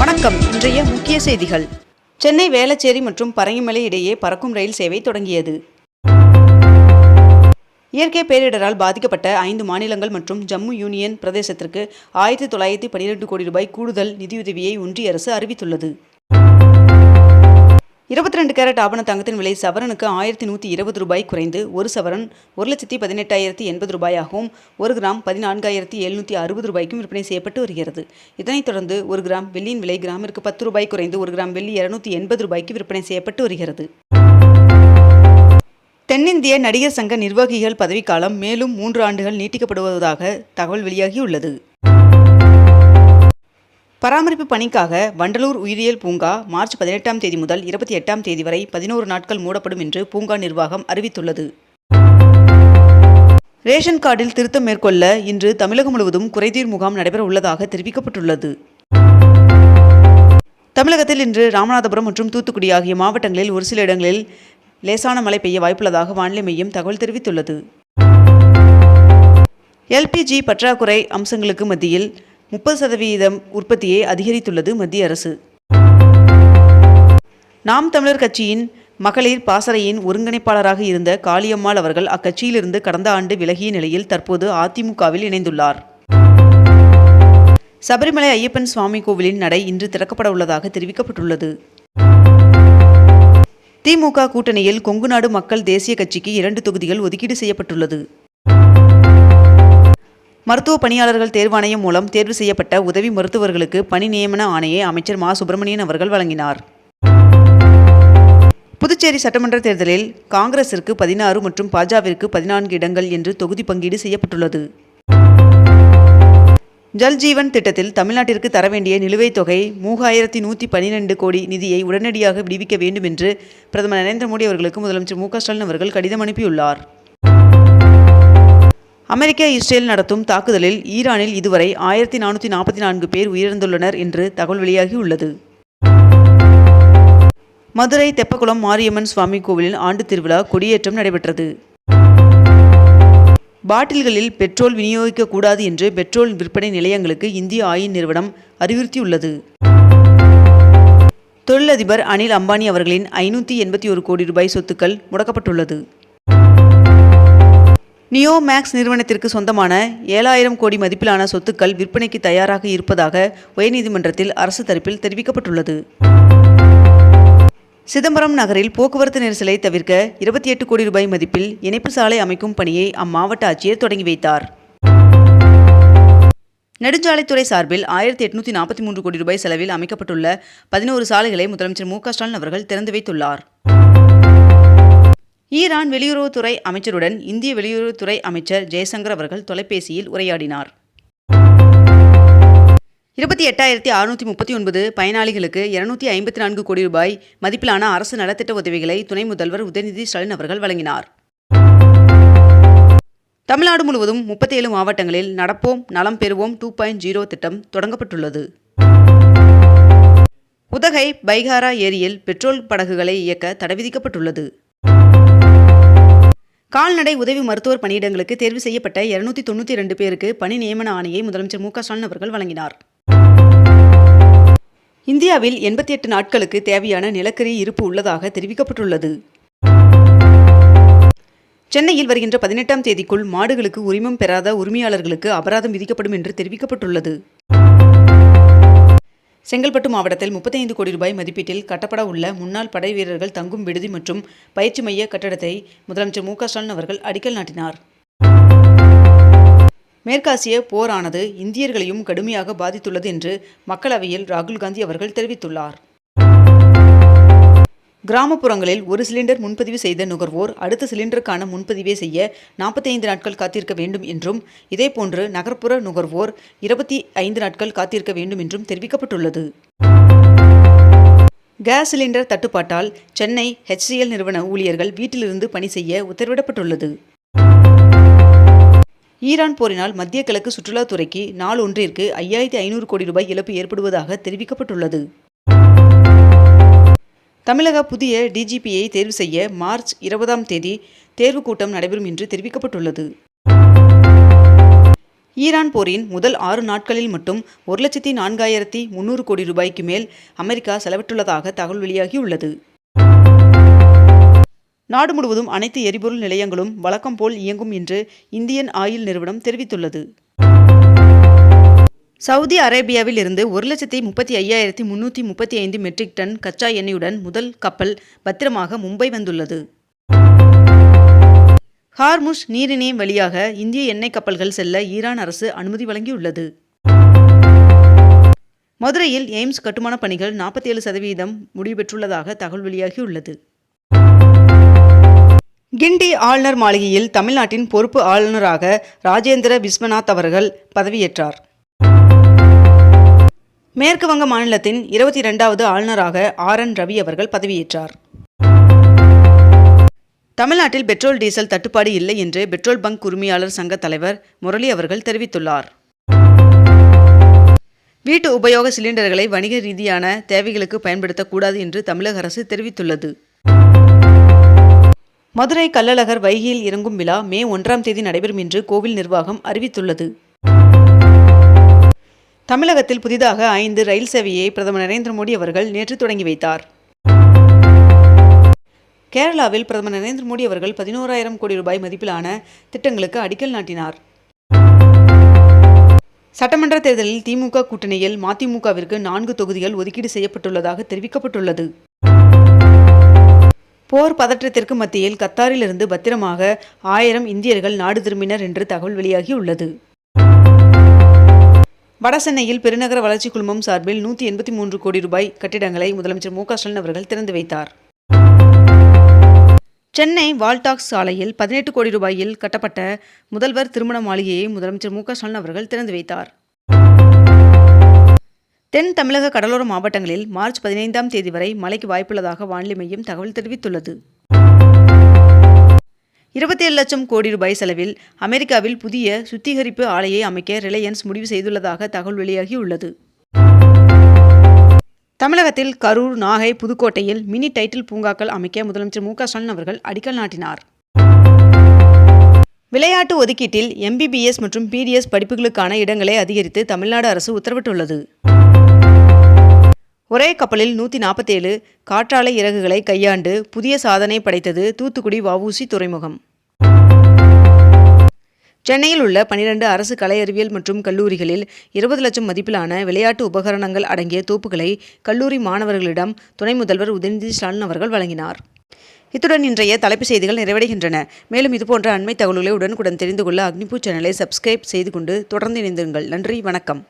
வணக்கம். இன்றைய முக்கிய செய்திகள். சென்னை வேளச்சேரி மற்றும் பரங்கிமலை இடையே பறக்கும் ரயில் சேவை தொடங்கியது. இயற்கை பேரிடரால் பாதிக்கப்பட்ட 5 மாநிலங்கள் மற்றும் ஜம்மு யூனியன் பிரதேசத்திற்கு 1912 கோடி ரூபாய் கூடுதல் நிதியுதவியை ஒன்றிய அரசு அறிவித்துள்ளது. 22 கேரட் ஆபண தங்கத்தின் விலை சவரனுக்கு 1120 ரூபாய் குறைந்து 1 சவரன் 1,18,080 ரூபாயாகவும் 1 கிராம் 14,760 ரூபாய்க்கும் விற்பனை செய்யப்பட்டு வருகிறது. இதனைத் தொடர்ந்து 1 கிராம் வெள்ளியின் விலை கிராமிற்கு 10 ரூபாய் குறைந்து 1 கிராம் வெள்ளி 280 ரூபாய்க்கு விற்பனை செய்யப்பட்டு வருகிறது. தென்னிந்திய நடிகர் சங்க நிர்வாகிகள் பதவிக்காலம் மேலும் 3 ஆண்டுகள் நீட்டிக்கப்படுவதாக தகவல் வெளியாகியுள்ளது. பராமரிப்பு பணிக்காக வண்டலூர் உயிரியல் பூங்கா மார்ச் 18ஆம் தேதி முதல் 28ஆம் தேதி வரை 11 நாட்கள் மூடப்படும் என்று பூங்கா நிர்வாகம் அறிவித்துள்ளது. ரேஷன் கார்டில் திருத்தம் மேற்கொள்ள இன்று தமிழகம் முழுவதும் குறைதீர் முகாம் நடைபெற உள்ளதாக தெரிவிக்கப்பட்டுள்ளது. தமிழகத்தில் இன்று ராமநாதபுரம் மற்றும் தூத்துக்குடி ஆகிய மாவட்டங்களில் ஒரு சில இடங்களில் லேசான மழை பெய்ய வாய்ப்புள்ளதாக வானிலை மையம் தகவல் தெரிவித்துள்ளது. எல்பிஜி பற்றாக்குறை அம்சங்களுக்கு மத்தியில் 30% உற்பத்தியை அதிகரித்துள்ளது மத்திய அரசு. நாம் தமிழர் கட்சியின் மகளிர் பாசறையின் ஒருங்கிணைப்பாளராக இருந்த காளியம்மாள் அவர்கள் அக்கட்சியிலிருந்து கடந்த ஆண்டு விலகிய நிலையில் தற்போது அதிமுகவில் இணைந்துள்ளார். சபரிமலை ஐயப்பன் சுவாமி கோவிலின் நடை இன்று திறக்கப்பட உள்ளதாக தெரிவிக்கப்பட்டுள்ளது. திமுக கூட்டணியில் கொங்குநாடு மக்கள் தேசிய கட்சிக்கு 2 தொகுதிகள் ஒதுக்கீடு செய்யப்பட்டுள்ளது. மருத்துவ பணியாளர்கள் தேர்வாணையம் மூலம் தேர்வு செய்யப்பட்ட உதவி மருத்துவர்களுக்கு பணி நியமன ஆணையை அமைச்சர் மா சுப்பிரமணியன் அவர்கள் வழங்கினார். புதுச்சேரி சட்டமன்ற தேர்தலில் காங்கிரசிற்கு 16 மற்றும் பாஜகவிற்கு 14 இடங்கள் என்று தொகுதி பங்கீடு செய்யப்பட்டுள்ளது. ஜல்ஜீவன் திட்டத்தில் தமிழ்நாட்டிற்கு தர வேண்டிய நிலுவைத் தொகை 3112 கோடி நிதியை உடனடியாக விடுவிக்க வேண்டும் என்று பிரதமர் நரேந்திர மோடி அவர்களுக்கு முதலமைச்சர் மு க ஸ்டாலின் அவர்கள் கடிதம் அனுப்பியுள்ளார். அமெரிக்கா இஸ்ரேல் நடத்தும் தாக்குதலில் ஈரானில் இதுவரை 1444 பேர் உயிரிழந்துள்ளனர் என்று தகவல் வெளியாகியுள்ளது. மதுரை தெப்பக்குளம் மாரியம்மன் சுவாமி கோவிலின் ஆண்டு திருவிழா கொடியேற்றம் நடைபெற்றது. பாட்டில்களில் பெட்ரோல் விநியோகிக்கக்கூடாது என்று பெட்ரோல் விற்பனை நிலையங்களுக்கு இந்திய ஆயில் நிறுவனம் அறிவுறுத்தியுள்ளது. தொழிலதிபர் அனில் அம்பானி அவர்களின் 581 கோடி ரூபாய் சொத்துக்கள் முடக்கப்பட்டுள்ளது. நியோ மேக்ஸ் நிறுவனத்திற்கு சொந்தமான 7000 கோடி மதிப்பிலான சொத்துக்கள் விற்பனைக்கு தயாராக இருப்பதாக உயர்நீதிமன்றத்தில் அரசு தரப்பில் தெரிவிக்கப்பட்டுள்ளது. சிதம்பரம் நகரில் போக்குவரத்து நெரிசலை தவிர்க்க 28 கோடி ரூபாய் மதிப்பில் இணைப்பு சாலை அமைக்கும் பணியை அம்மாவட்ட ஆட்சியர் தொடங்கி வைத்தார். நெடுஞ்சாலைத்துறை சார்பில் 1843 கோடி ரூபாய் செலவில் அமைக்கப்பட்டுள்ள 11 சாலைகளை முதலமைச்சர் மு க ஸ்டாலின் அவர்கள் திறந்து வைத்துள்ளார். ஈரான் வெளியுறவுத்துறை அமைச்சருடன் இந்திய வெளியுறவுத்துறை அமைச்சர் ஜெய்சங்கர் அவர்கள் தொலைபேசியில் உரையாடினார். 28,639 பயனாளிகளுக்கு 254 கோடி ரூபாய் மதிப்பிலான அரசு நலத்திட்ட உதவிகளை துணை முதல்வர் உதயநிதி ஸ்டாலின் அவர்கள் வழங்கினார். தமிழ்நாடு முழுவதும் 37 மாவட்டங்களில் நடப்போம் நலம் பெறுவோம் 2.0 திட்டம் தொடங்கப்பட்டுள்ளது. உதகை பைகாரா ஏரியில் பெட்ரோல் படகுகளை இயக்க தடை விதிக்கப்பட்டுள்ளது. கால்நடை உதவி மருத்துவர் பணியிடங்களுக்கு தேர்வு செய்யப்பட்ட 292 பேருக்கு பணி நியமன ஆணையை முதலமைச்சர் மு க ஸ்டாலின் அவர்கள் வழங்கினார். இந்தியாவில் 88 நாட்களுக்கு தேவையான நிலக்கரி இருப்பு உள்ளதாக தெரிவிக்கப்பட்டுள்ளது. சென்னையில் வருகின்ற 18ஆம் தேதிக்குள் மாடுகளுக்கு உரிமம் பெறாத உரிமையாளர்களுக்கு அபராதம் விதிக்கப்படும் என்று தெரிவிக்கப்பட்டுள்ளது. செங்கல்பட்டு மாவட்டத்தில் 35 கோடி ரூபாய் மதிப்பீட்டில் கட்டப்பட உள்ள முன்னாள் படை வீரர்கள் தங்கும் விடுதி மற்றும் பயிற்சி மைய கட்டடத்தை முதலமைச்சர் மு க ஸ்டாலின் அவர்கள் அடிக்கல் நாட்டினார். மேற்காசிய போரானது இந்தியர்களையும் கடுமையாக பாதித்துள்ளது என்று மக்களவையில் ராகுல் காந்தி அவர்கள் தெரிவித்துள்ளார். கிராமப்புறங்களில் ஒரு சிலிண்டர் முன்பதிவு செய்த நுகர்வோர் அடுத்த சிலிண்டருக்கான முன்பதிவை செய்ய 45 நாட்கள் காத்திருக்க வேண்டும் என்றும், இதேபோன்று நகர்ப்புற நுகர்வோர் 25 நாட்கள் காத்திருக்க வேண்டும் என்றும் தெரிவிக்கப்பட்டுள்ளது. கேஸ் சிலிண்டர் தட்டுப்பாட்டால் சென்னை HCL நிறுவன ஊழியர்கள் வீட்டிலிருந்து பணி செய்ய உத்தரவிடப்பட்டுள்ளது. ஈரான் போரினால் மத்திய கிழக்கு சுற்றுலாத்துறைக்கு நாள் ஒன்றிற்கு 5500 கோடி ரூபாய் இழப்பு ஏற்படுவதாக தெரிவிக்கப்பட்டுள்ளது. தமிழக புதிய டிஜிபியை தேர்வு செய்ய மார்ச் 20ஆம் தேதி தேர்வு கூட்டம் நடைபெறும் என்று தெரிவிக்கப்பட்டுள்ளது. ஈரான் போரின் முதல் 6 நாட்களில் மட்டும் 1,04,300 கோடி ரூபாய்க்கு மேல் அமெரிக்கா செலவிட்டுள்ளதாக தகவல் வெளியாகியுள்ளது. நாடு முழுவதும் அனைத்து எரிபொருள் நிலையங்களும் வழக்கம் போல் இயங்கும் என்று இந்தியன் ஆயில் நிறுவனம் தெரிவித்துள்ளது. சவுதி அரேபியாவில் இருந்து 1,35,335 மெட்ரிக் டன் கச்சா எண்ணெயுடன் முதல் கப்பல் பத்திரமாக மும்பை வந்துள்ளது. ஹார்முஸ் நீரிணை வழியாக இந்திய எண்ணெய் கப்பல்கள் செல்ல ஈரான் அரசு அனுமதி வழங்கியுள்ளது. மதுரையில் எய்ம்ஸ் கட்டுமான பணிகள் 47% முடிவு பெற்றுள்ளதாக தகவல் வெளியாகியுள்ளது. கிண்டி ஆளுநர் மாளிகையில் தமிழ்நாட்டின் பொறுப்பு ஆளுநராக ராஜேந்திர விஸ்வநாத் அவர்கள் பதவியேற்றார். மேற்கு வங்க மாநிலத்தின் 22வது ஆளுநராக RN ரவி அவர்கள் பதவியேற்றார். தமிழ்நாட்டில் பெட்ரோல் டீசல் தட்டுப்பாடு இல்லை என்று பெட்ரோல் பங்க் உரிமையாளர் சங்க தலைவர் முரளி அவர்கள் தெரிவித்துள்ளார். வீட்டு உபயோக சிலிண்டர்களை வணிக ரீதியான தேவைகளுக்கு பயன்படுத்தக்கூடாது என்று தமிழக அரசு தெரிவித்துள்ளது. மதுரை கள்ளழகர் வைகையில் இறங்கும் விழா மே 1ஆம் தேதி நடைபெறும் என்று கோவில் நிர்வாகம் அறிவித்துள்ளது. தமிழகத்தில் புதிதாக 5 ரயில் சேவையை பிரதமர் நரேந்திர மோடி அவர்கள் நேற்று தொடங்கி வைத்தார். கேரளாவில் பிரதமர் நரேந்திர மோடி அவர்கள் 11,000 கோடி ரூபாய் மதிப்பிலான திட்டங்களுக்கு அடிக்கல் நாட்டினார். சட்டமன்ற தேர்தலில் திமுக கூட்டணியில் மதிமுகவிற்கு 4 தொகுதிகள் ஒதுக்கீடு செய்யப்பட்டுள்ளதாக தெரிவிக்கப்பட்டுள்ளது. போர் பதற்றத்திற்கு மத்தியில் கத்தாரிலிருந்து பத்திரமாக 1000 இந்தியர்கள் நாடு திரும்பினர் என்று தகவல் வெளியாகியுள்ளது. வடசென்னையில் பெருநகர வளர்ச்சி குழுமம் சார்பில் 183 கோடி ரூபாய் கட்டிடங்களை முதலமைச்சர் மு.க. ஸ்டாலின் அவர்கள் திறந்து வைத்தார். சென்னை வால்டாக்ஸ் சாலையில் 18 கோடி ரூபாயில் கட்டப்பட்ட முதல்வர் திருமண மாளிகையை முதலமைச்சர் மு.க. ஸ்டாலின் அவர்கள் திறந்து வைத்தார். தென் தமிழக கடலோர மாவட்டங்களில் மார்ச் 15ஆம் தேதி வரை மழைக்கு வாய்ப்புள்ளதாக வானிலை மையம் தகவல் தெரிவித்துள்ளது. 27 லட்சம் கோடி ரூபாய் செலவில் அமெரிக்காவில் புதிய சுத்திகரிப்பு ஆலையை அமைக்க ரிலையன்ஸ் முடிவு செய்துள்ளதாக தகவல் வெளியாகியுள்ளது. தமிழகத்தில் கரூர், நாகை, புதுக்கோட்டையில் மினி டைட்டில் பூங்காக்கள் அமைக்க முதலமைச்சர் மு.க. ஸ்டாலின் அவர்கள் அடிக்கல் நாட்டினார். விளையாட்டு ஒதுக்கீட்டில் MBBS மற்றும் PDS படிப்புகளுக்கான இடங்களை அதிகரித்து தமிழ்நாடு அரசு உத்தரவிட்டுள்ளது. ஒரே கப்பலில் 147 காற்றாலை இறகுகளை கையாண்டு புதிய சாதனை படைத்தது தூத்துக்குடி வ.உ.சி. துறைமுகம். சென்னையில் உள்ள 12 அரசு கலை அறிவியல் மற்றும் கல்லூரிகளில் 20 லட்சம் மதிப்பிலான விளையாட்டு உபகரணங்கள் அடங்கிய தோப்புகளை கல்லூரி மாணவர்களிடம் துணை முதல்வர் உதயநிதி ஸ்டாலின் அவர்கள் வழங்கினார். இத்துடன் இன்றைய தலைப்புச் செய்திகள் நிறைவடைகின்றன. மேலும் இதுபோன்ற அண்மை தகவல்களை உடனுக்குடன் தெரிந்து கொள்ள அக்னிபூ சேனலை சப்ஸ்கிரைப் செய்து கொண்டு தொடர்ந்து இணைந்திருங்கள். நன்றி, வணக்கம்.